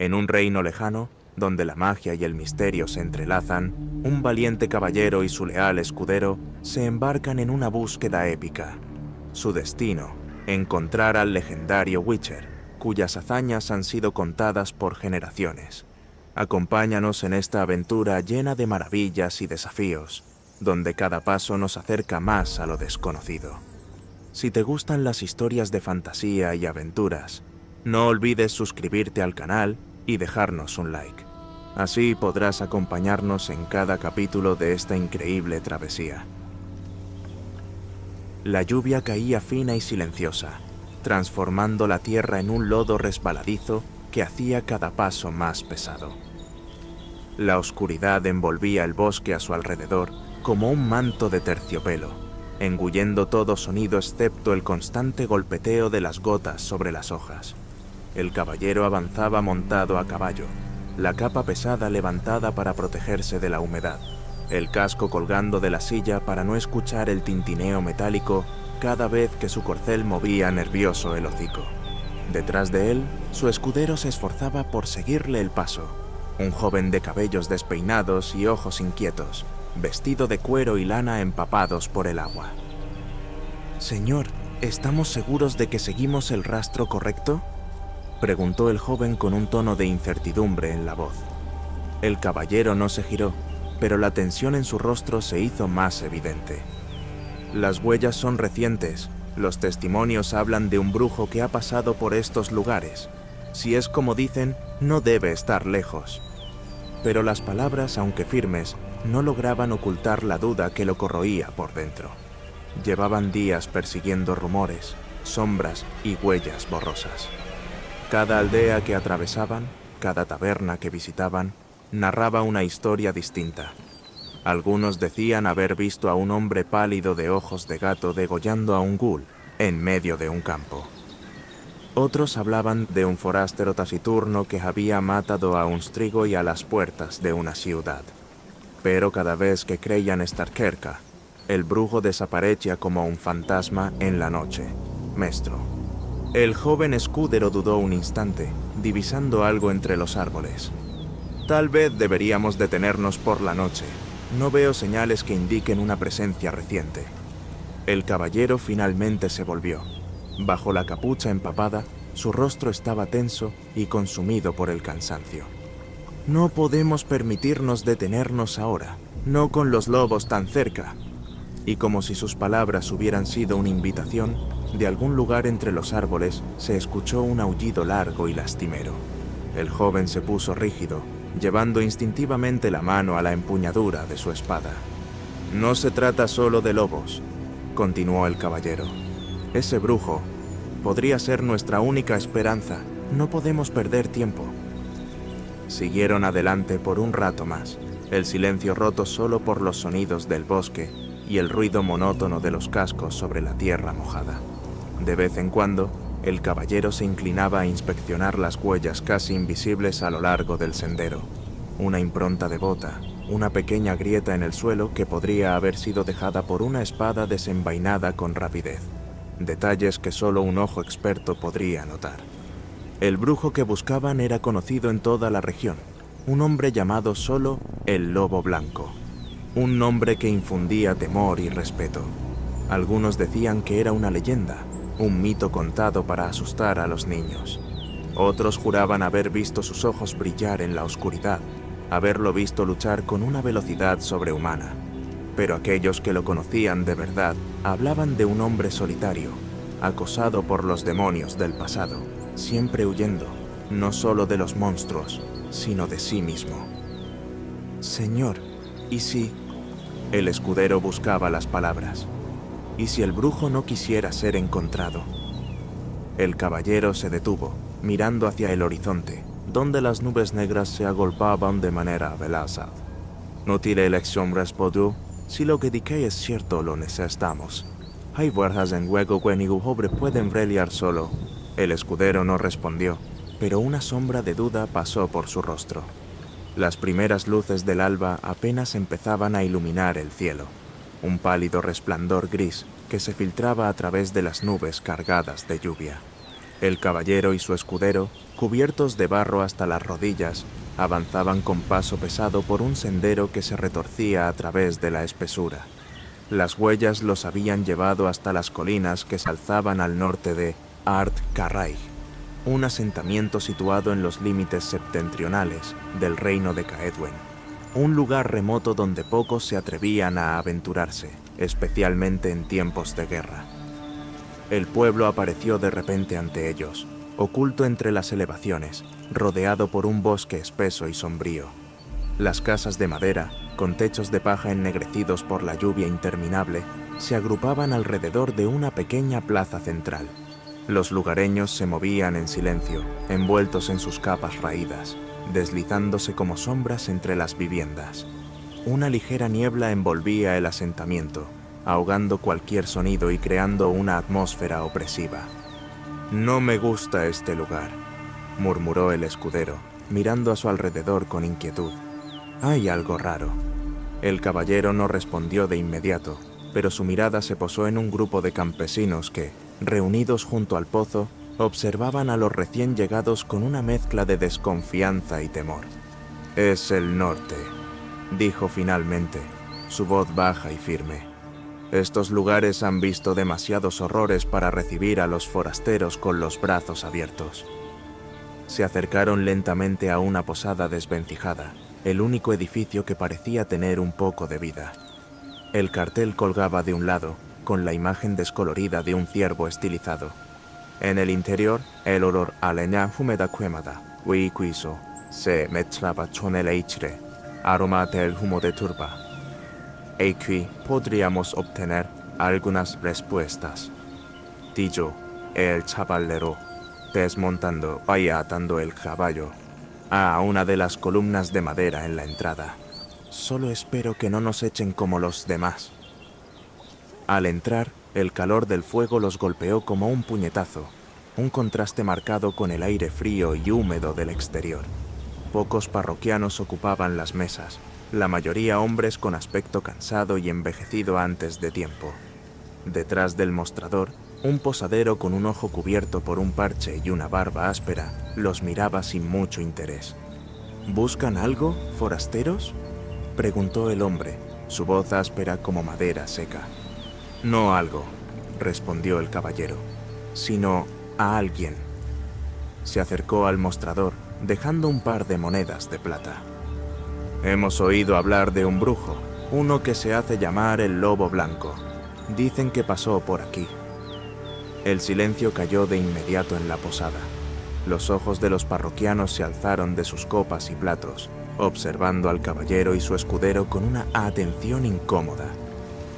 En un reino lejano, donde la magia y el misterio se entrelazan, un valiente caballero y su leal escudero se embarcan en una búsqueda épica. Su destino, encontrar al legendario Witcher, cuyas hazañas han sido contadas por generaciones. Acompáñanos en esta aventura llena de maravillas y desafíos, donde cada paso nos acerca más a lo desconocido. Si te gustan las historias de fantasía y aventuras, no olvides suscribirte al canal y dejarnos un like. Así podrás acompañarnos en cada capítulo de esta increíble travesía. La lluvia caía fina y silenciosa, transformando la tierra en un lodo resbaladizo que hacía cada paso más pesado. La oscuridad envolvía el bosque a su alrededor como un manto de terciopelo, engullendo todo sonido excepto el constante golpeteo de las gotas sobre las hojas. El caballero avanzaba montado a caballo, la capa pesada levantada para protegerse de la humedad, el casco colgando de la silla para no escuchar el tintineo metálico cada vez que su corcel movía nervioso el hocico. Detrás de él, su escudero se esforzaba por seguirle el paso, un joven de cabellos despeinados y ojos inquietos, vestido de cuero y lana empapados por el agua. «Señor, ¿estamos seguros de que seguimos el rastro correcto?», preguntó el joven con un tono de incertidumbre en la voz. El caballero no se giró, pero la tensión en su rostro se hizo más evidente. «Las huellas son recientes. Los testimonios hablan de un brujo que ha pasado por estos lugares. Si es como dicen, no debe estar lejos». Pero las palabras, aunque firmes, no lograban ocultar la duda que lo corroía por dentro. Llevaban días persiguiendo rumores, sombras y huellas borrosas. Cada aldea que atravesaban, cada taberna que visitaban, narraba una historia distinta. Algunos decían haber visto a un hombre pálido de ojos de gato degollando a un ghoul en medio de un campo. Otros hablaban de un forastero taciturno que había matado a un strigo a las puertas de una ciudad. Pero cada vez que creían estar cerca, el brujo desaparecía como un fantasma en la noche. «Maestro». El joven escudero dudó un instante, divisando algo entre los árboles. «Tal vez deberíamos detenernos por la noche. No veo señales que indiquen una presencia reciente». El caballero finalmente se volvió. Bajo la capucha empapada, su rostro estaba tenso y consumido por el cansancio. «No podemos permitirnos detenernos ahora, no con los lobos tan cerca». Y como si sus palabras hubieran sido una invitación, de algún lugar entre los árboles se escuchó un aullido largo y lastimero. El joven se puso rígido, llevando instintivamente la mano a la empuñadura de su espada. «No se trata solo de lobos», continuó el caballero. «Ese brujo podría ser nuestra única esperanza. No podemos perder tiempo». Siguieron adelante por un rato más, el silencio roto solo por los sonidos del bosque y el ruido monótono de los cascos sobre la tierra mojada. De vez en cuando, el caballero se inclinaba a inspeccionar las huellas casi invisibles a lo largo del sendero. Una impronta de bota, una pequeña grieta en el suelo que podría haber sido dejada por una espada desenvainada con rapidez. Detalles que solo un ojo experto podría notar. El brujo que buscaban era conocido en toda la región, un hombre llamado solo el Lobo Blanco. Un nombre que infundía temor y respeto. Algunos decían que era una leyenda, un mito contado para asustar a los niños. Otros juraban haber visto sus ojos brillar en la oscuridad, haberlo visto luchar con una velocidad sobrehumana. Pero aquellos que lo conocían de verdad hablaban de un hombre solitario, acosado por los demonios del pasado, siempre huyendo, no solo de los monstruos, sino de sí mismo. «Señor, ¿y si...?» El escudero buscaba las palabras. «¿Y si el brujo no quisiera ser encontrado?». El caballero se detuvo, mirando hacia el horizonte, donde las nubes negras se agolpaban de manera velaz. «No tiene elección», respondió. «Si lo que dije es cierto, lo necesitamos. Hay fuerzas en juego que ningún hombre puede enfrentar solo». El escudero no respondió, pero una sombra de duda pasó por su rostro. Las primeras luces del alba apenas empezaban a iluminar el cielo, un pálido resplandor gris que se filtraba a través de las nubes cargadas de lluvia. El caballero y su escudero, cubiertos de barro hasta las rodillas, avanzaban con paso pesado por un sendero que se retorcía a través de la espesura. Las huellas los habían llevado hasta las colinas que se alzaban al norte de Art Carraig, un asentamiento situado en los límites septentrionales del reino de Caedwen, un lugar remoto donde pocos se atrevían a aventurarse, especialmente en tiempos de guerra. El pueblo apareció de repente ante ellos, oculto entre las elevaciones, rodeado por un bosque espeso y sombrío. Las casas de madera, con techos de paja ennegrecidos por la lluvia interminable, se agrupaban alrededor de una pequeña plaza central. Los lugareños se movían en silencio, envueltos en sus capas raídas, deslizándose como sombras entre las viviendas. Una ligera niebla envolvía el asentamiento, ahogando cualquier sonido y creando una atmósfera opresiva. «No me gusta este lugar», murmuró el escudero, mirando a su alrededor con inquietud. «Hay algo raro». El caballero no respondió de inmediato, pero su mirada se posó en un grupo de campesinos que, reunidos junto al pozo, observaban a los recién llegados con una mezcla de desconfianza y temor. «Es el norte», dijo finalmente, su voz baja y firme. «Estos lugares han visto demasiados horrores para recibir a los forasteros con los brazos abiertos». Se acercaron lentamente a una posada desvencijada, el único edificio que parecía tener un poco de vida. El cartel colgaba de un lado, con la imagen descolorida de un ciervo estilizado. En el interior, el olor a leña húmeda quemada, huiquiso, se mezclaba con el aire, aroma del humo de turba. Aquí podríamos obtener algunas respuestas, dijo el caballero, desmontando y atando el caballo a una de las columnas de madera en la entrada. «Solo espero que no nos echen como los demás». Al entrar, el calor del fuego los golpeó como un puñetazo, un contraste marcado con el aire frío y húmedo del exterior. Pocos parroquianos ocupaban las mesas, la mayoría hombres con aspecto cansado y envejecido antes de tiempo. Detrás del mostrador, un posadero con un ojo cubierto por un parche y una barba áspera los miraba sin mucho interés. «¿Buscan algo, forasteros?», preguntó el hombre, su voz áspera como madera seca. «No algo», respondió el caballero, «sino a alguien». Se acercó al mostrador, dejando un par de monedas de plata. «Hemos oído hablar de un brujo, uno que se hace llamar el Lobo Blanco. Dicen que pasó por aquí». El silencio cayó de inmediato en la posada. Los ojos de los parroquianos se alzaron de sus copas y platos, observando al caballero y su escudero con una atención incómoda.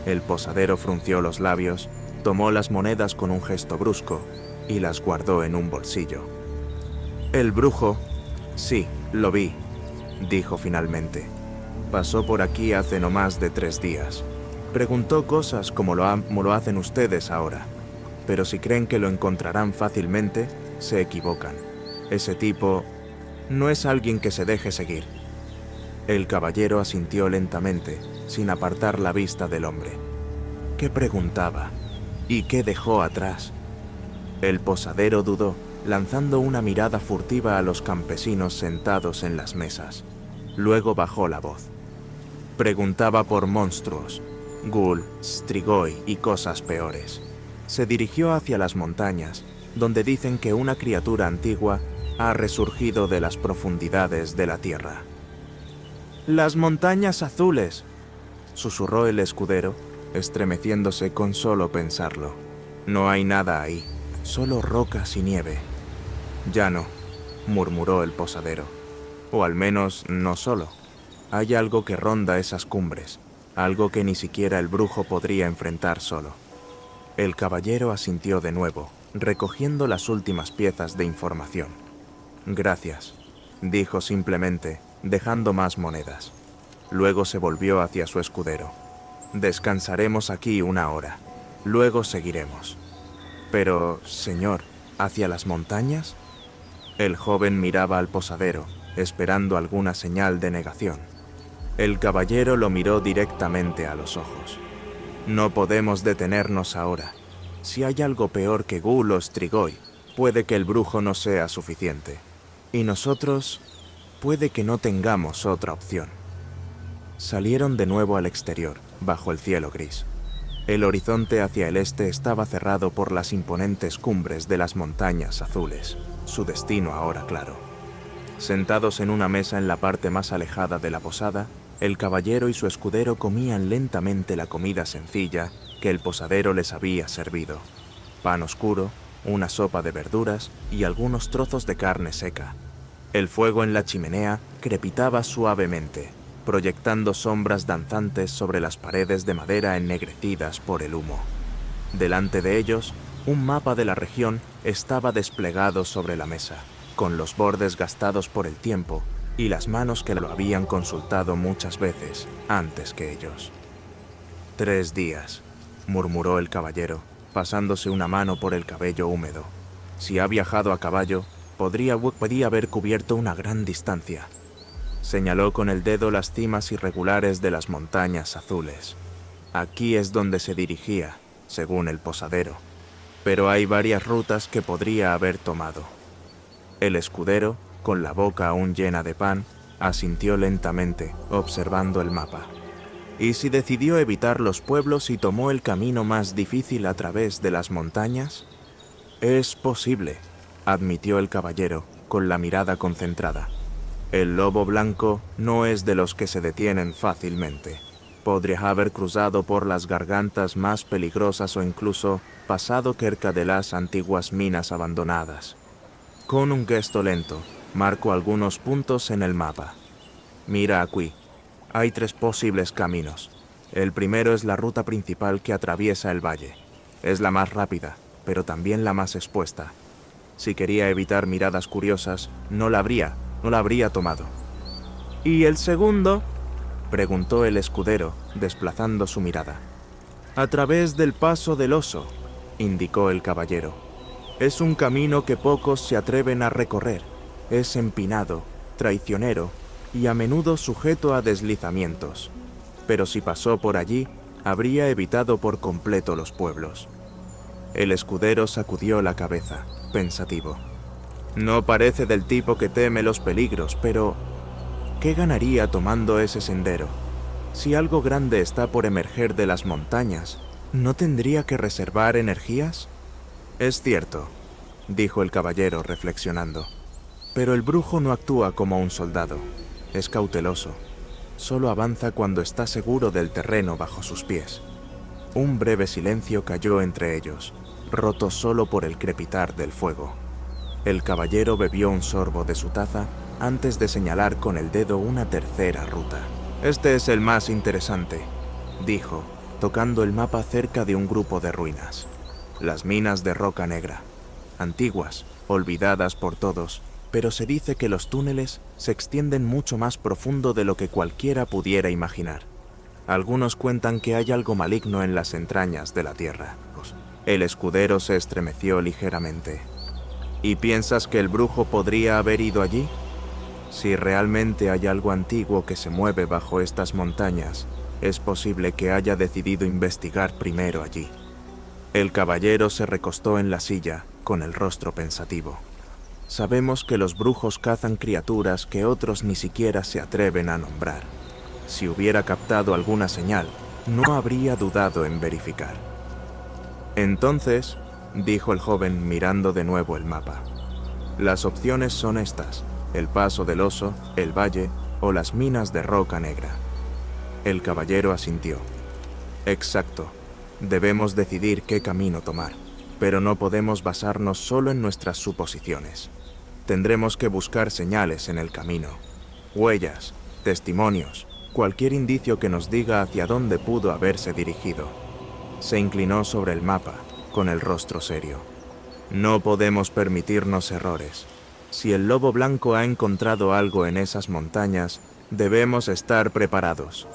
El posadero frunció los labios, tomó las monedas con un gesto brusco y las guardó en un bolsillo. «El brujo, sí, lo vi», dijo finalmente. «Pasó por aquí hace no más de 3 días. Preguntó cosas como lo hacen ustedes ahora. Pero si creen que lo encontrarán fácilmente, se equivocan. Ese tipo no es alguien que se deje seguir». El caballero asintió lentamente, sin apartar la vista del hombre. ¿Qué preguntaba? ¿Y qué dejó atrás? El posadero dudó, lanzando una mirada furtiva a los campesinos sentados en las mesas. Luego bajó la voz. Preguntaba por monstruos, ghoul, strigoi y cosas peores. Se dirigió hacia las montañas, donde dicen que una criatura antigua ha resurgido de las profundidades de la tierra. «Las montañas azules», susurró el escudero, estremeciéndose con solo pensarlo. «No hay nada ahí, solo rocas y nieve». «Ya no», murmuró el posadero. «O al menos no solo. Hay algo que ronda esas cumbres, algo que ni siquiera el brujo podría enfrentar solo». El caballero asintió de nuevo, recogiendo las últimas piezas de información. «Gracias», dijo simplemente, dejando más monedas. Luego se volvió hacia su escudero. «Descansaremos aquí 1 hora. Luego seguiremos». «Pero, señor, ¿hacia las montañas?». El joven miraba al posadero, esperando alguna señal de negación. El caballero lo miró directamente a los ojos. «No podemos detenernos ahora. Si hay algo peor que ghoul o strigoi, puede que el brujo no sea suficiente. Y nosotros, puede que no tengamos otra opción. Salieron de nuevo al exterior, bajo el cielo gris. El horizonte hacia el este estaba cerrado por las imponentes cumbres de las montañas azules, su destino ahora claro. Sentados en una mesa en la parte más alejada de la posada, el caballero y su escudero comían lentamente la comida sencilla que el posadero les había servido. Pan oscuro, una sopa de verduras y algunos trozos de carne seca. El fuego en la chimenea crepitaba suavemente, proyectando sombras danzantes sobre las paredes de madera ennegrecidas por el humo. Delante de ellos, un mapa de la región estaba desplegado sobre la mesa, con los bordes gastados por el tiempo y las manos que lo habían consultado muchas veces antes que ellos. 3 días, murmuró el caballero, pasándose una mano por el cabello húmedo. Si ha viajado a caballo, podría haber cubierto una gran distancia. Señaló con el dedo las cimas irregulares de las montañas azules. Aquí es donde se dirigía, según el posadero. Pero hay varias rutas que podría haber tomado. El escudero, con la boca aún llena de pan, asintió lentamente, observando el mapa. ¿Y si decidió evitar los pueblos y tomó el camino más difícil a través de las montañas? Es posible, admitió el caballero, con la mirada concentrada. El lobo blanco no es de los que se detienen fácilmente. Podría haber cruzado por las gargantas más peligrosas o incluso pasado cerca de las antiguas minas abandonadas. Con un gesto lento, marcó algunos puntos en el mapa. Mira aquí. Hay 3 posibles caminos. El primero es la ruta principal que atraviesa el valle. Es la más rápida, pero también la más expuesta. Si quería evitar miradas curiosas, no la habría tomado. ¿Y el segundo?, preguntó el escudero, desplazando su mirada. A través del paso del oso, indicó el caballero. Es un camino que pocos se atreven a recorrer. Es empinado, traicionero y a menudo sujeto a deslizamientos. Pero si pasó por allí, habría evitado por completo los pueblos. El escudero sacudió la cabeza, pensativo. No parece del tipo que teme los peligros, pero ¿qué ganaría tomando ese sendero? Si algo grande está por emerger de las montañas, ¿no tendría que reservar energías? Es cierto, dijo el caballero reflexionando. Pero el brujo no actúa como un soldado. Es cauteloso. Solo avanza cuando está seguro del terreno bajo sus pies. Un breve silencio cayó entre ellos, roto solo por el crepitar del fuego. El caballero bebió un sorbo de su taza antes de señalar con el dedo una tercera ruta. Este es el más interesante, dijo, tocando el mapa cerca de un grupo de ruinas. Las minas de roca negra, antiguas, olvidadas por todos, pero se dice que los túneles se extienden mucho más profundo de lo que cualquiera pudiera imaginar. Algunos cuentan que hay algo maligno en las entrañas de la tierra. El escudero se estremeció ligeramente. ¿Y piensas que el brujo podría haber ido allí? Si realmente hay algo antiguo que se mueve bajo estas montañas, es posible que haya decidido investigar primero allí. El caballero se recostó en la silla, con el rostro pensativo. Sabemos que los brujos cazan criaturas que otros ni siquiera se atreven a nombrar. Si hubiera captado alguna señal, no habría dudado en verificar. Entonces, dijo el joven mirando de nuevo el mapa, las opciones son estas: el paso del oso, el valle o las minas de roca negra. El caballero asintió. Exacto. Debemos decidir qué camino tomar, pero no podemos basarnos solo en nuestras suposiciones. Tendremos que buscar señales en el camino, huellas, testimonios, cualquier indicio que nos diga hacia dónde pudo haberse dirigido. Se inclinó sobre el mapa, con el rostro serio. No podemos permitirnos errores. Si el lobo blanco ha encontrado algo en esas montañas, debemos estar preparados.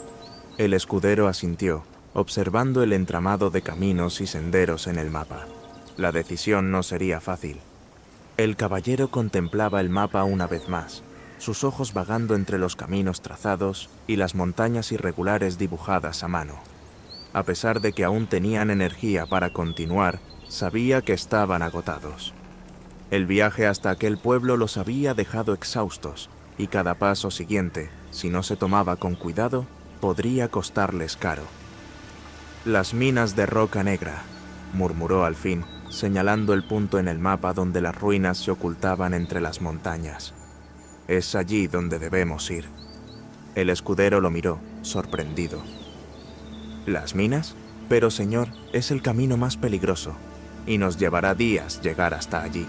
El escudero asintió, observando el entramado de caminos y senderos en el mapa. La decisión no sería fácil. El caballero contemplaba el mapa una vez más, sus ojos vagando entre los caminos trazados y las montañas irregulares dibujadas a mano. A pesar de que aún tenían energía para continuar, sabía que estaban agotados. El viaje hasta aquel pueblo los había dejado exhaustos, y cada paso siguiente, si no se tomaba con cuidado, podría costarles caro. «Las minas de Roca Negra», murmuró al fin, señalando el punto en el mapa donde las ruinas se ocultaban entre las montañas. «Es allí donde debemos ir». El escudero lo miró, sorprendido. «¿Las minas? Pero, señor, es el camino más peligroso, y nos llevará días llegar hasta allí».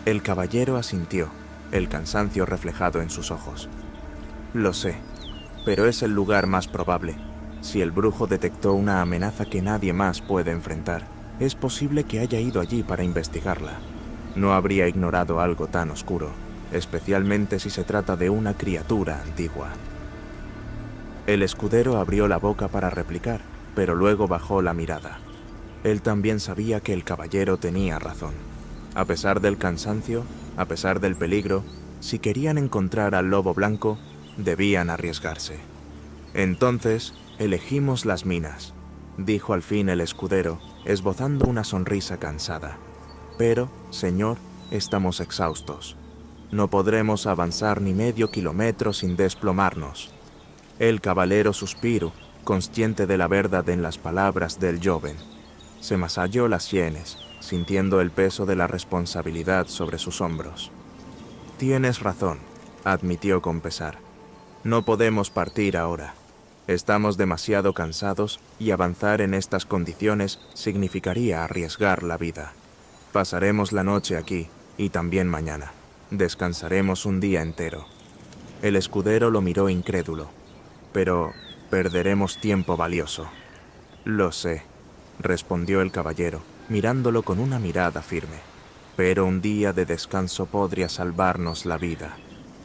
El caballero asintió, el cansancio reflejado en sus ojos. «Lo sé, pero es el lugar más probable. Si el brujo detectó una amenaza que nadie más puede enfrentar, es posible que haya ido allí para investigarla. No habría ignorado algo tan oscuro, especialmente si se trata de una criatura antigua». El escudero abrió la boca para replicar, pero luego bajó la mirada. Él también sabía que el caballero tenía razón. A pesar del cansancio, a pesar del peligro, si querían encontrar al lobo blanco, debían arriesgarse. «Entonces, elegimos las minas», dijo al fin el escudero, esbozando una sonrisa cansada. «Pero, señor, estamos exhaustos. No podremos avanzar ni medio kilómetro sin desplomarnos». El caballero suspiró, consciente de la verdad en las palabras del joven. Se masalló las sienes, sintiendo el peso de la responsabilidad sobre sus hombros. «Tienes razón», admitió con pesar. «No podemos partir ahora. Estamos demasiado cansados y avanzar en estas condiciones significaría arriesgar la vida. Pasaremos la noche aquí y también mañana. Descansaremos un día entero». El escudero lo miró incrédulo. «Pero perderemos tiempo valioso». «Lo sé», respondió el caballero, mirándolo con una mirada firme. «Pero un día de descanso podría salvarnos la vida.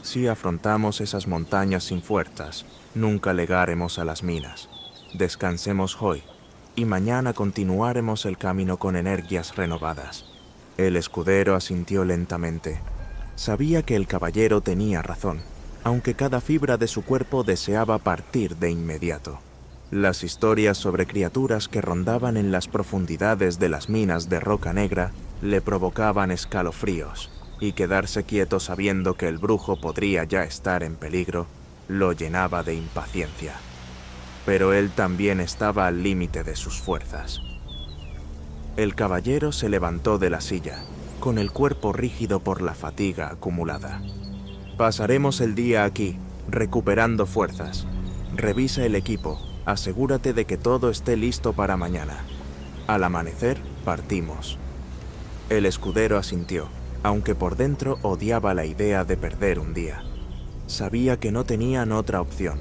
Si afrontamos esas montañas sin fuerzas, nunca llegaremos a las minas. Descansemos hoy, y mañana continuaremos el camino con energías renovadas». El escudero asintió lentamente. Sabía que el caballero tenía razón, aunque cada fibra de su cuerpo deseaba partir de inmediato. Las historias sobre criaturas que rondaban en las profundidades de las minas de Roca Negra le provocaban escalofríos, y quedarse quieto sabiendo que el brujo podría ya estar en peligro lo llenaba de impaciencia. Pero él también estaba al límite de sus fuerzas. El caballero se levantó de la silla, con el cuerpo rígido por la fatiga acumulada. «Pasaremos el día aquí, recuperando fuerzas. Revisa el equipo, asegúrate de que todo esté listo para mañana. Al amanecer, partimos». El escudero asintió, aunque por dentro odiaba la idea de perder un día. Sabía que no tenían otra opción.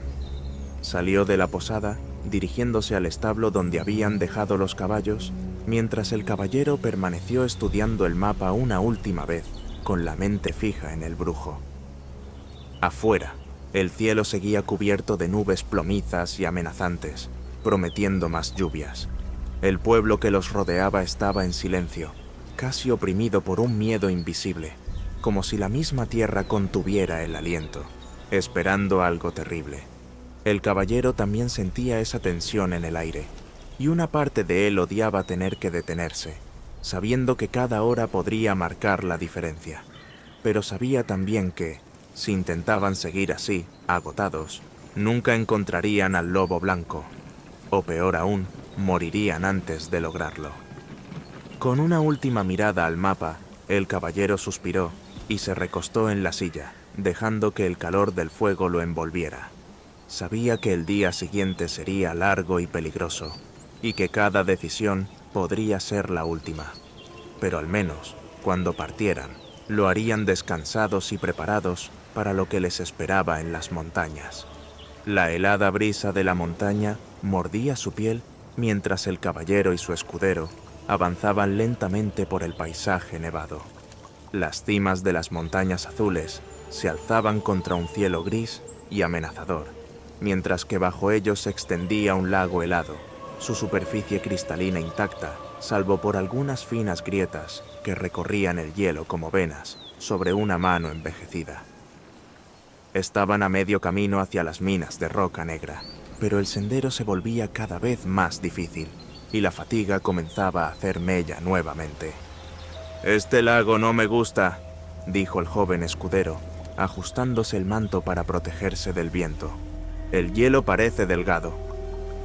Salió de la posada, dirigiéndose al establo donde habían dejado los caballos, mientras el caballero permaneció estudiando el mapa una última vez, con la mente fija en el brujo. Afuera, el cielo seguía cubierto de nubes plomizas y amenazantes, prometiendo más lluvias. El pueblo que los rodeaba estaba en silencio, casi oprimido por un miedo invisible, como si la misma tierra contuviera el aliento, esperando algo terrible. El caballero también sentía esa tensión en el aire, y una parte de él odiaba tener que detenerse, sabiendo que cada hora podría marcar la diferencia. Pero sabía también que, si intentaban seguir así, agotados, nunca encontrarían al lobo blanco, o peor aún, morirían antes de lograrlo. Con una última mirada al mapa, el caballero suspiró y se recostó en la silla, dejando que el calor del fuego lo envolviera. Sabía que el día siguiente sería largo y peligroso, y que cada decisión podría ser la última. Pero al menos, cuando partieran, lo harían descansados y preparados para lo que les esperaba en las montañas. La helada brisa de la montaña mordía su piel mientras el caballero y su escudero avanzaban lentamente por el paisaje nevado. Las cimas de las montañas azules se alzaban contra un cielo gris y amenazador, mientras que bajo ellos se extendía un lago helado, su superficie cristalina intacta, salvo por algunas finas grietas que recorrían el hielo como venas sobre una mano envejecida. Estaban a medio camino hacia las minas de Roca Negra, pero el sendero se volvía cada vez más difícil y la fatiga comenzaba a hacer mella nuevamente. «Este lago no me gusta», dijo el joven escudero, ajustándose el manto para protegerse del viento. «El hielo parece delgado».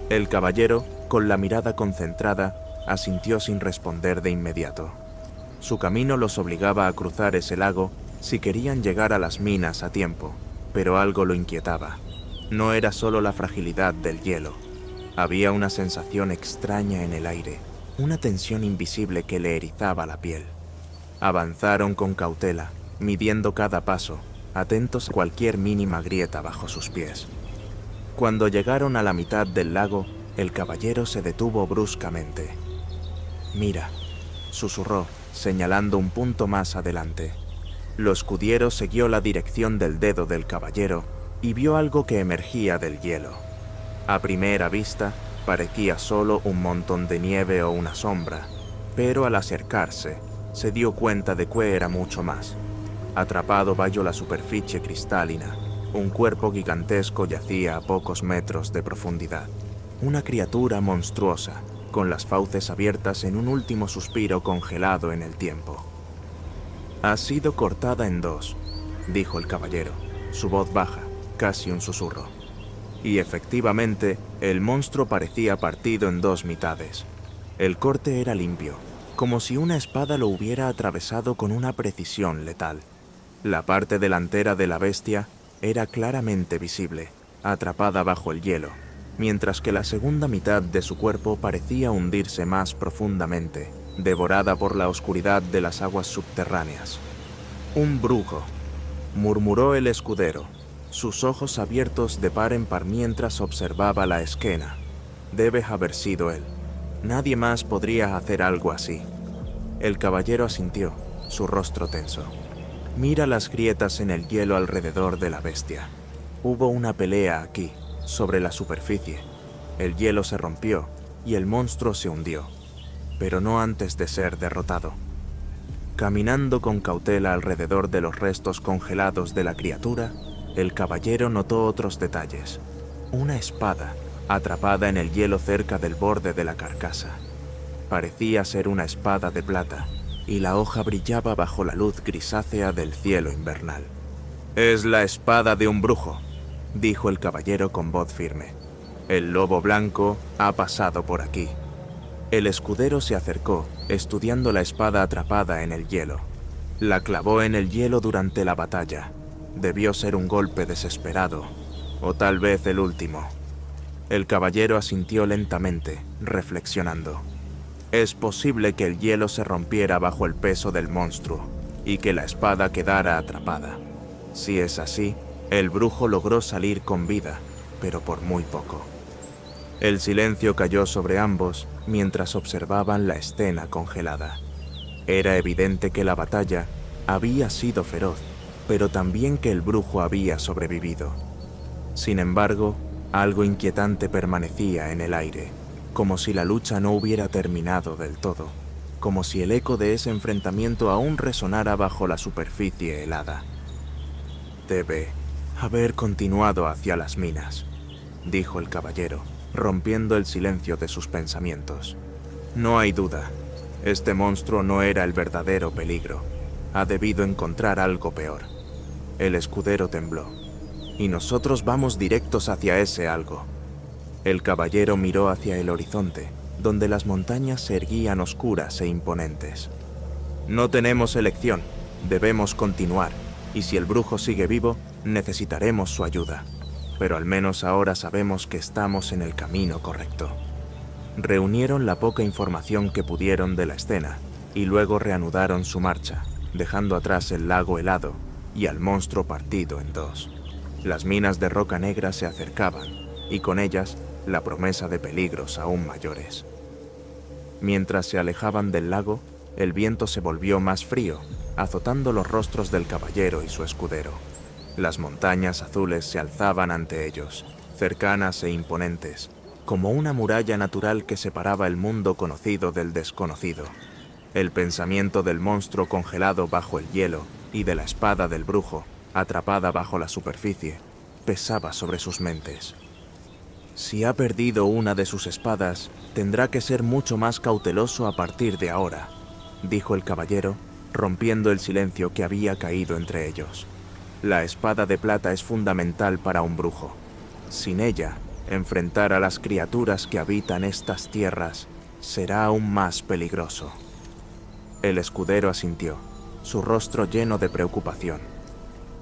El caballero, con la mirada concentrada, asintió sin responder de inmediato. Su camino los obligaba a cruzar ese lago si querían llegar a las minas a tiempo, pero algo lo inquietaba. No era solo la fragilidad del hielo. Había una sensación extraña en el aire, una tensión invisible que le erizaba la piel. Avanzaron con cautela, midiendo cada paso, atentos a cualquier mínima grieta bajo sus pies. Cuando llegaron a la mitad del lago, el caballero se detuvo bruscamente. «Mira», susurró, señalando un punto más adelante. Lo escudero siguió la dirección del dedo del caballero y vio algo que emergía del hielo. A primera vista, parecía solo un montón de nieve o una sombra, pero al acercarse, se dio cuenta de que era mucho más. Atrapado bajo la superficie cristalina, un cuerpo gigantesco yacía a pocos metros de profundidad. Una criatura monstruosa, con las fauces abiertas en un último suspiro congelado en el tiempo. «Ha sido cortada en dos», dijo el caballero, su voz baja, casi un susurro. Y efectivamente, el monstruo parecía partido en dos mitades. El corte era limpio, como si una espada lo hubiera atravesado con una precisión letal. La parte delantera de la bestia era claramente visible, atrapada bajo el hielo, mientras que la segunda mitad de su cuerpo parecía hundirse más profundamente, devorada por la oscuridad de las aguas subterráneas. «Un brujo», murmuró el escudero, sus ojos abiertos de par en par mientras observaba la escena. «Debe haber sido él. Nadie más podría hacer algo así». El caballero asintió, su rostro tenso. «Mira las grietas en el hielo alrededor de la bestia. Hubo una pelea aquí, sobre la superficie. El hielo se rompió y el monstruo se hundió, pero no antes de ser derrotado». Caminando con cautela alrededor de los restos congelados de la criatura, el caballero notó otros detalles. Una espada, atrapada en el hielo cerca del borde de la carcasa. Parecía ser una espada de plata, y la hoja brillaba bajo la luz grisácea del cielo invernal. «Es la espada de un brujo», dijo el caballero con voz firme. «El lobo blanco ha pasado por aquí». El escudero se acercó, estudiando la espada atrapada en el hielo. La clavó en el hielo durante la batalla. Debió ser un golpe desesperado, o tal vez el último. El caballero asintió lentamente, reflexionando. Es posible que el hielo se rompiera bajo el peso del monstruo, y que la espada quedara atrapada. Si es así, el brujo logró salir con vida, pero por muy poco. El silencio cayó sobre ambos mientras observaban la escena congelada. Era evidente que la batalla había sido feroz, pero también que el brujo había sobrevivido. Sin embargo, algo inquietante permanecía en el aire, como si la lucha no hubiera terminado del todo, como si el eco de ese enfrentamiento aún resonara bajo la superficie helada. «Debe haber continuado hacia las minas», dijo el caballero, rompiendo el silencio de sus pensamientos. «No hay duda, este monstruo no era el verdadero peligro. Ha debido encontrar algo peor». El escudero tembló. «Y nosotros vamos directos hacia ese algo». El caballero miró hacia el horizonte, donde las montañas se erguían oscuras e imponentes. «No tenemos elección, debemos continuar, y si el brujo sigue vivo, necesitaremos su ayuda. Pero al menos ahora sabemos que estamos en el camino correcto». Reunieron la poca información que pudieron de la escena, y luego reanudaron su marcha, dejando atrás el lago helado y al monstruo partido en dos. Las minas de roca negra se acercaban, y con ellas la promesa de peligros aún mayores. Mientras se alejaban del lago, el viento se volvió más frío, azotando los rostros del caballero y su escudero. Las montañas azules se alzaban ante ellos, cercanas e imponentes, como una muralla natural que separaba el mundo conocido del desconocido. El pensamiento del monstruo congelado bajo el hielo y de la espada del brujo, atrapada bajo la superficie, pesaba sobre sus mentes. Si ha perdido una de sus espadas, tendrá que ser mucho más cauteloso a partir de ahora, dijo el caballero, rompiendo el silencio que había caído entre ellos. La espada de plata es fundamental para un brujo. Sin ella, enfrentar a las criaturas que habitan estas tierras será aún más peligroso. El escudero asintió, su rostro lleno de preocupación.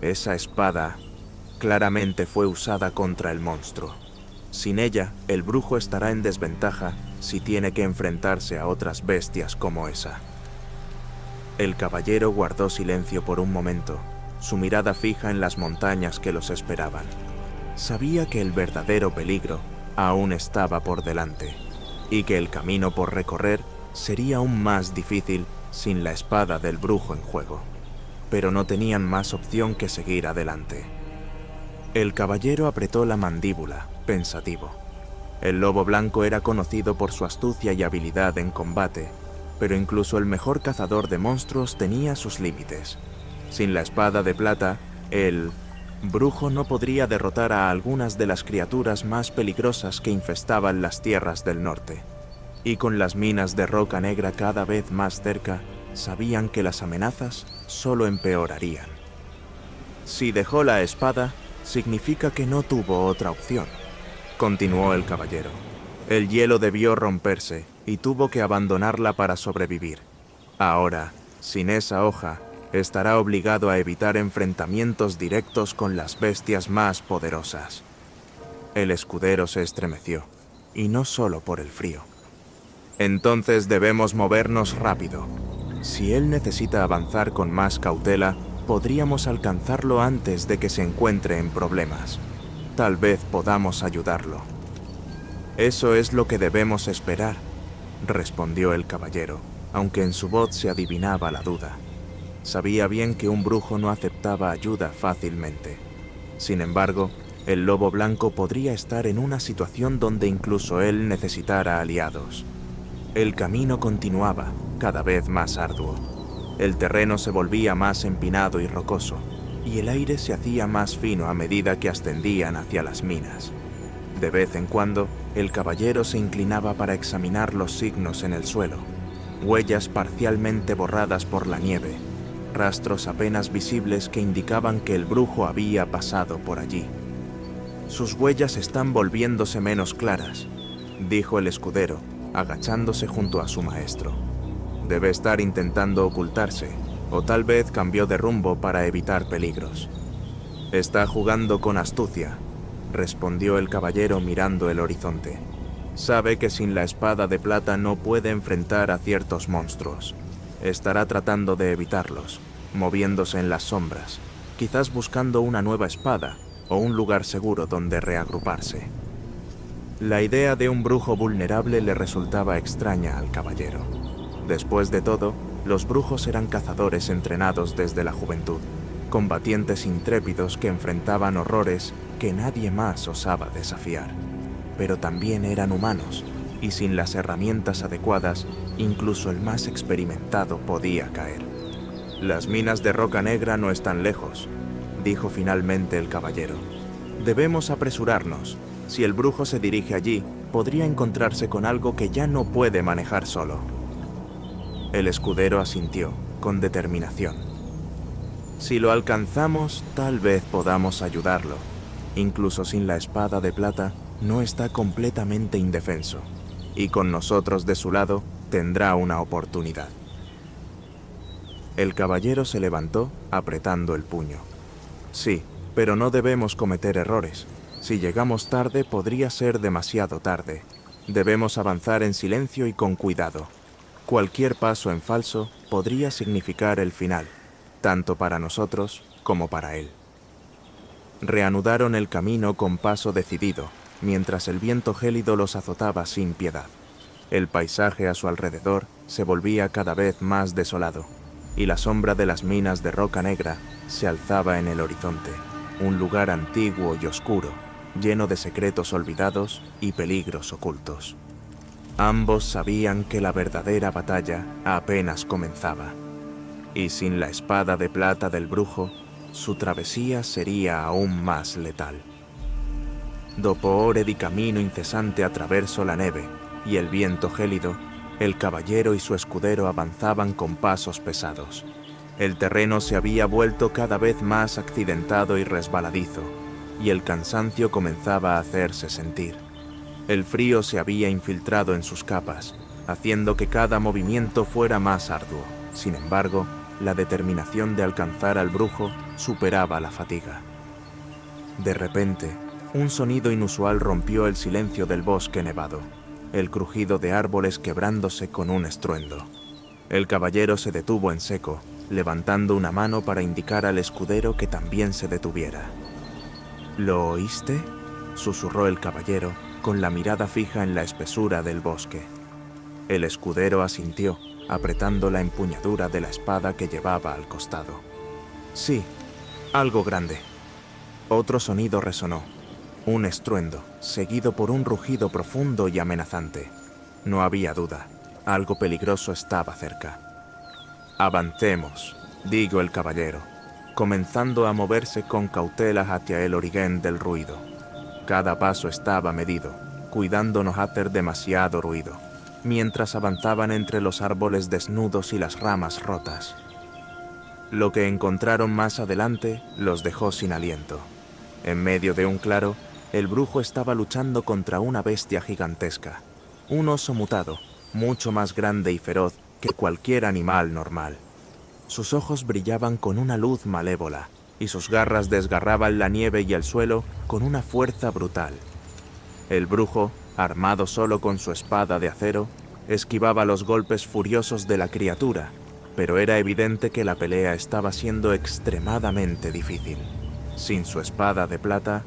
Esa espada claramente fue usada contra el monstruo. Sin ella, el brujo estará en desventaja si tiene que enfrentarse a otras bestias como esa. El caballero guardó silencio por un momento, su mirada fija en las montañas que los esperaban. Sabía que el verdadero peligro aún estaba por delante, y que el camino por recorrer sería aún más difícil sin la espada del brujo en juego. Pero no tenían más opción que seguir adelante. El caballero apretó la mandíbula, pensativo. El lobo blanco era conocido por su astucia y habilidad en combate, pero incluso el mejor cazador de monstruos tenía sus límites. Sin la espada de plata, el brujo no podría derrotar a algunas de las criaturas más peligrosas que infestaban las tierras del norte. Y con las minas de roca negra cada vez más cerca, sabían que las amenazas solo empeorarían. Si dejó la espada, significa que no tuvo otra opción, continuó el caballero. El hielo debió romperse y tuvo que abandonarla para sobrevivir. Ahora, sin esa hoja, estará obligado a evitar enfrentamientos directos con las bestias más poderosas. El escudero se estremeció, y no solo por el frío. Entonces debemos movernos rápido. Si él necesita avanzar con más cautela, podríamos alcanzarlo antes de que se encuentre en problemas. Tal vez podamos ayudarlo. Eso es lo que debemos esperar, respondió el caballero, aunque en su voz se adivinaba la duda. Sabía bien que un brujo no aceptaba ayuda fácilmente. Sin embargo, el lobo blanco podría estar en una situación donde incluso él necesitara aliados. El camino continuaba, cada vez más arduo. El terreno se volvía más empinado y rocoso, y el aire se hacía más fino a medida que ascendían hacia las minas. De vez en cuando, el caballero se inclinaba para examinar los signos en el suelo, huellas parcialmente borradas por la nieve, rastros apenas visibles que indicaban que el brujo había pasado por allí. Sus huellas están volviéndose menos claras, dijo el escudero, agachándose junto a su maestro. Debe estar intentando ocultarse, o tal vez cambió de rumbo para evitar peligros. Está jugando con astucia, respondió el caballero mirando el horizonte. Sabe que sin la espada de plata no puede enfrentar a ciertos monstruos. Estará tratando de evitarlos, moviéndose en las sombras, quizás buscando una nueva espada o un lugar seguro donde reagruparse. La idea de un brujo vulnerable le resultaba extraña al caballero. Después de todo, los brujos eran cazadores entrenados desde la juventud, combatientes intrépidos que enfrentaban horrores que nadie más osaba desafiar. Pero también eran humanos, y sin las herramientas adecuadas, incluso el más experimentado podía caer. Las minas de roca negra no están lejos, dijo finalmente el caballero. Debemos apresurarnos. Si el brujo se dirige allí, podría encontrarse con algo que ya no puede manejar solo. El escudero asintió, con determinación. Si lo alcanzamos, tal vez podamos ayudarlo. Incluso sin la espada de plata, no está completamente indefenso, y con nosotros de su lado, tendrá una oportunidad. El caballero se levantó, apretando el puño. Sí, pero no debemos cometer errores. Si llegamos tarde, podría ser demasiado tarde. Debemos avanzar en silencio y con cuidado. Cualquier paso en falso podría significar el final, tanto para nosotros como para él. Reanudaron el camino con paso decidido, mientras el viento gélido los azotaba sin piedad. El paisaje a su alrededor se volvía cada vez más desolado, y la sombra de las minas de roca negra se alzaba en el horizonte, un lugar antiguo y oscuro, lleno de secretos olvidados y peligros ocultos. Ambos sabían que la verdadera batalla apenas comenzaba, y sin la espada de plata del brujo, su travesía sería aún más letal. Dopo ore di camino incesante attraverso la neve y el viento gélido, el caballero y su escudero avanzaban con pasos pesados, El terreno se había vuelto cada vez más accidentado y resbaladizo, y el cansancio comenzaba a hacerse sentir. El frío se había infiltrado en sus capas, haciendo que cada movimiento fuera más arduo. Sin embargo, la determinación de alcanzar al brujo superaba la fatiga. De repente, un sonido inusual rompió el silencio del bosque nevado, el crujido de árboles quebrándose con un estruendo. El caballero se detuvo en seco, levantando una mano para indicar al escudero que también se detuviera. ¿Lo oíste?, susurró el caballero, con la mirada fija en la espesura del bosque. El escudero asintió, apretando la empuñadura de la espada que llevaba al costado. Sí, algo grande. Otro sonido resonó, un estruendo, seguido por un rugido profundo y amenazante. No había duda, algo peligroso estaba cerca. «Avancemos», dijo el caballero, comenzando a moverse con cautela hacia el origen del ruido. Cada paso estaba medido, cuidando no hacer demasiado ruido, mientras avanzaban entre los árboles desnudos y las ramas rotas. Lo que encontraron más adelante los dejó sin aliento. En medio de un claro, el brujo estaba luchando contra una bestia gigantesca, un oso mutado, mucho más grande y feroz que cualquier animal normal. Sus ojos brillaban con una luz malévola, y sus garras desgarraban la nieve y el suelo con una fuerza brutal. El brujo, armado solo con su espada de acero, esquivaba los golpes furiosos de la criatura, pero era evidente que la pelea estaba siendo extremadamente difícil. Sin su espada de plata,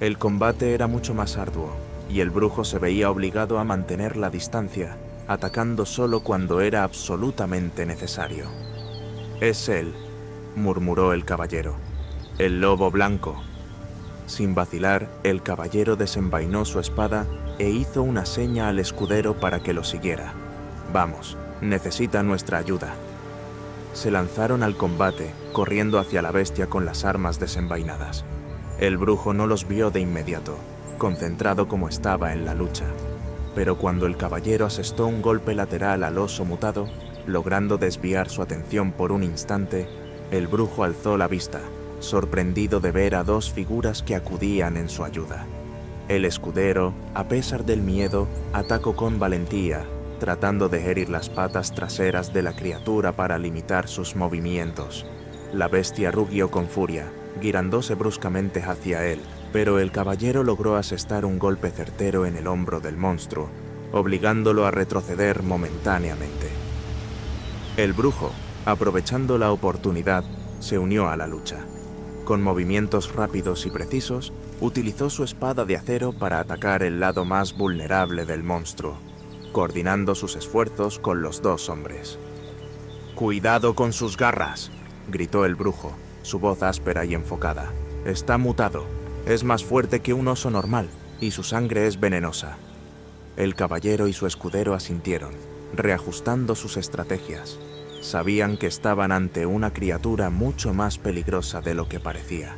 el combate era mucho más arduo, y el brujo se veía obligado a mantener la distancia, atacando solo cuando era absolutamente necesario. «Es él», murmuró el caballero, «el lobo blanco». Sin vacilar, el caballero desenvainó su espada e hizo una seña al escudero para que lo siguiera. «Vamos, necesita nuestra ayuda». Se lanzaron al combate, corriendo hacia la bestia con las armas desenvainadas. El brujo no los vio de inmediato, concentrado como estaba en la lucha. Pero cuando el caballero asestó un golpe lateral al oso mutado, logrando desviar su atención por un instante, el brujo alzó la vista, sorprendido de ver a dos figuras que acudían en su ayuda. El escudero, a pesar del miedo, atacó con valentía, tratando de herir las patas traseras de la criatura para limitar sus movimientos. La bestia rugió con furia, girándose bruscamente hacia él, pero el caballero logró asestar un golpe certero en el hombro del monstruo, obligándolo a retroceder momentáneamente. El brujo, aprovechando la oportunidad, se unió a la lucha. Con movimientos rápidos y precisos, utilizó su espada de acero para atacar el lado más vulnerable del monstruo, coordinando sus esfuerzos con los dos hombres. «¡Cuidado con sus garras!», gritó el brujo, su voz áspera y enfocada. «Está mutado, es más fuerte que un oso normal, y su sangre es venenosa». El caballero y su escudero asintieron, reajustando sus estrategias. Sabían que estaban ante una criatura mucho más peligrosa de lo que parecía.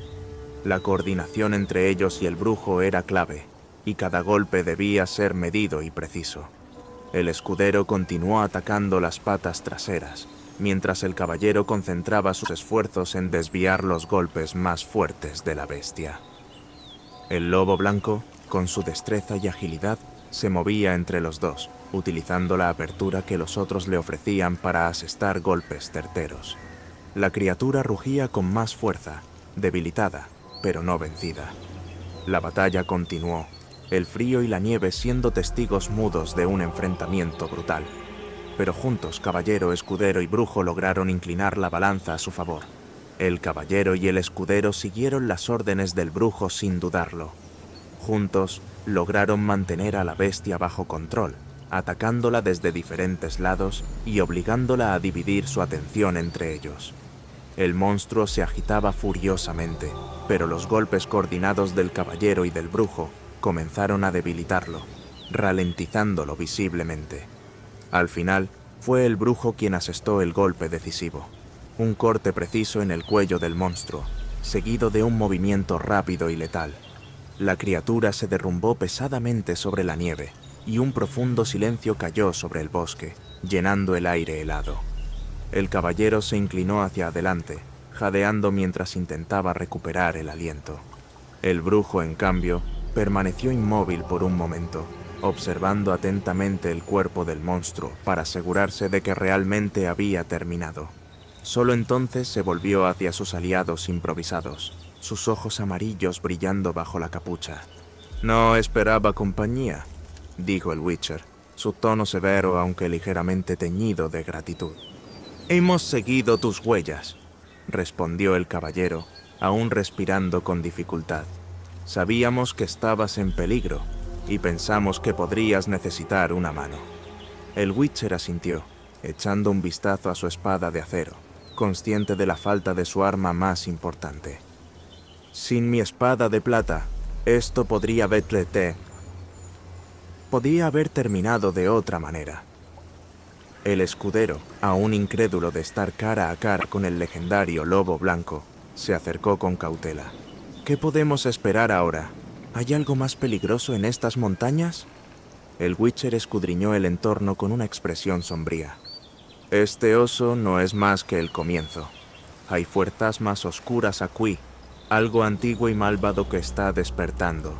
La coordinación entre ellos y el brujo era clave, y cada golpe debía ser medido y preciso. El escudero continuó atacando las patas traseras, mientras el caballero concentraba sus esfuerzos en desviar los golpes más fuertes de la bestia. El lobo blanco, con su destreza y agilidad, se movía entre los dos, utilizando la apertura que los otros le ofrecían para asestar golpes certeros. La criatura rugía con más fuerza, debilitada, pero no vencida. La batalla continuó, el frío y la nieve siendo testigos mudos de un enfrentamiento brutal. Pero juntos, caballero, escudero y brujo lograron inclinar la balanza a su favor. El caballero y el escudero siguieron las órdenes del brujo sin dudarlo. Juntos, lograron mantener a la bestia bajo control, atacándola desde diferentes lados y obligándola a dividir su atención entre ellos. El monstruo se agitaba furiosamente, pero los golpes coordinados del caballero y del brujo comenzaron a debilitarlo, ralentizándolo visiblemente. Al final, fue el brujo quien asestó el golpe decisivo, un corte preciso en el cuello del monstruo, seguido de un movimiento rápido y letal. La criatura se derrumbó pesadamente sobre la nieve, y un profundo silencio cayó sobre el bosque, llenando el aire helado. El caballero se inclinó hacia adelante, jadeando mientras intentaba recuperar el aliento. El brujo, en cambio, permaneció inmóvil por un momento, observando atentamente el cuerpo del monstruo para asegurarse de que realmente había terminado. Solo entonces se volvió hacia sus aliados improvisados, sus ojos amarillos brillando bajo la capucha. «No esperaba compañía», dijo el Witcher, su tono severo aunque ligeramente teñido de gratitud. «Hemos seguido tus huellas», respondió el caballero, aún respirando con dificultad. «Sabíamos que estabas en peligro y pensamos que podrías necesitar una mano». El Witcher asintió, echando un vistazo a su espada de acero, consciente de la falta de su arma más importante. «Sin mi espada de plata, esto podría haber terminado de otra manera». El escudero, aún incrédulo de estar cara a cara con el legendario lobo blanco, se acercó con cautela. «¿Qué podemos esperar ahora? ¿Hay algo más peligroso en estas montañas?» El Witcher escudriñó el entorno con una expresión sombría. «Este oso no es más que el comienzo. Hay fuerzas más oscuras aquí, algo antiguo y malvado que está despertando.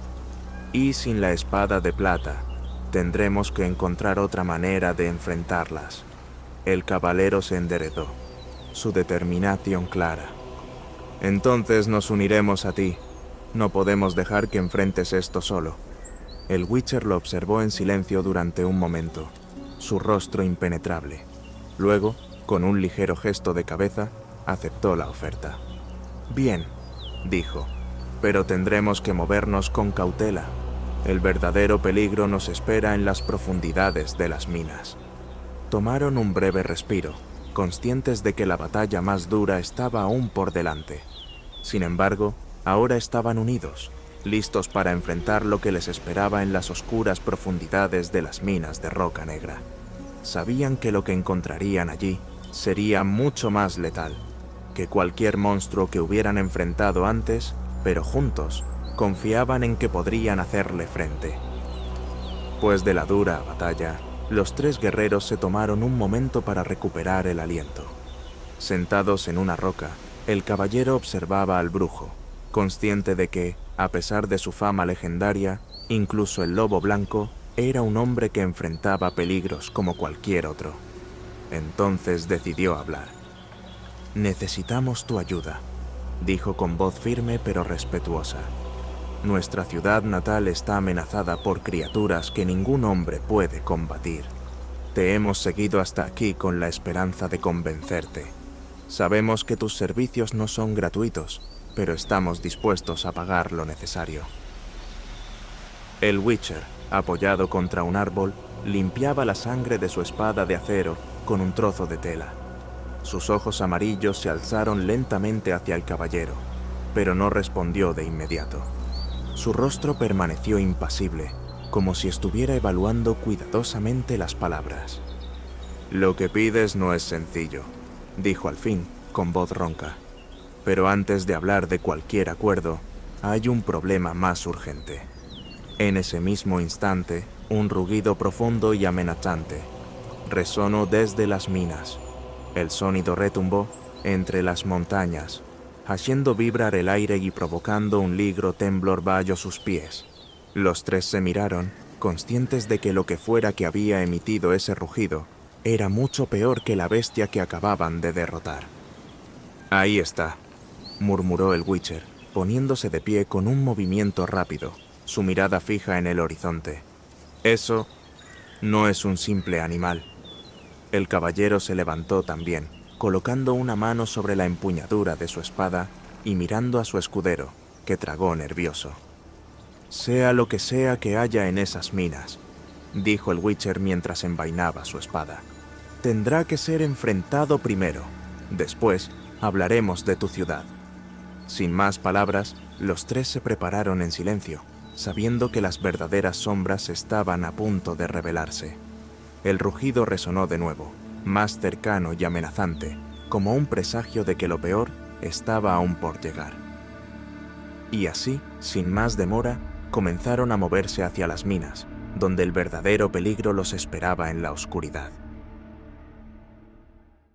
Y sin la espada de plata, tendremos que encontrar otra manera de enfrentarlas». El caballero se enderezó, su determinación clara. «Entonces nos uniremos a ti. No podemos dejar que enfrentes esto solo». El Witcher lo observó en silencio durante un momento, su rostro impenetrable. Luego, con un ligero gesto de cabeza, aceptó la oferta. «Bien», dijo, «pero tendremos que movernos con cautela. El verdadero peligro nos espera en las profundidades de las minas». Tomaron un breve respiro, conscientes de que la batalla más dura estaba aún por delante. Sin embargo, ahora estaban unidos, listos para enfrentar lo que les esperaba en las oscuras profundidades de las minas de roca negra. Sabían que lo que encontrarían allí sería mucho más letal que cualquier monstruo que hubieran enfrentado antes, pero juntos confiaban en que podrían hacerle frente. Después de la dura batalla, los tres guerreros se tomaron un momento para recuperar el aliento. Sentados en una roca, el caballero observaba al brujo, consciente de que, a pesar de su fama legendaria, incluso el lobo blanco era un hombre que enfrentaba peligros como cualquier otro. Entonces decidió hablar. «Necesitamos tu ayuda», dijo con voz firme pero respetuosa. «Nuestra ciudad natal está amenazada por criaturas que ningún hombre puede combatir. Te hemos seguido hasta aquí con la esperanza de convencerte. Sabemos que tus servicios no son gratuitos, pero estamos dispuestos a pagar lo necesario». El Witcher, apoyado contra un árbol, limpiaba la sangre de su espada de acero con un trozo de tela. Sus ojos amarillos se alzaron lentamente hacia el caballero, pero no respondió de inmediato. Su rostro permaneció impasible, como si estuviera evaluando cuidadosamente las palabras. «Lo que pides no es sencillo», dijo al fin, con voz ronca. «Pero antes de hablar de cualquier acuerdo, hay un problema más urgente». En ese mismo instante, un rugido profundo y amenazante resonó desde las minas. El sonido retumbó entre las montañas, haciendo vibrar el aire y provocando un ligero temblor bajo sus pies. Los tres se miraron, conscientes de que lo que fuera que había emitido ese rugido era mucho peor que la bestia que acababan de derrotar. «Ahí está», murmuró el Witcher, poniéndose de pie con un movimiento rápido, su mirada fija en el horizonte. «Eso no es un simple animal». El caballero se levantó también, colocando una mano sobre la empuñadura de su espada y mirando a su escudero, que tragó nervioso. «Sea lo que sea que haya en esas minas», dijo el Witcher mientras envainaba su espada, «tendrá que ser enfrentado primero. Después hablaremos de tu ciudad». Sin más palabras, los tres se prepararon en silencio, sabiendo que las verdaderas sombras estaban a punto de revelarse. El rugido resonó de nuevo, más cercano y amenazante, como un presagio de que lo peor estaba aún por llegar. Y así, sin más demora, comenzaron a moverse hacia las minas, donde el verdadero peligro los esperaba en la oscuridad.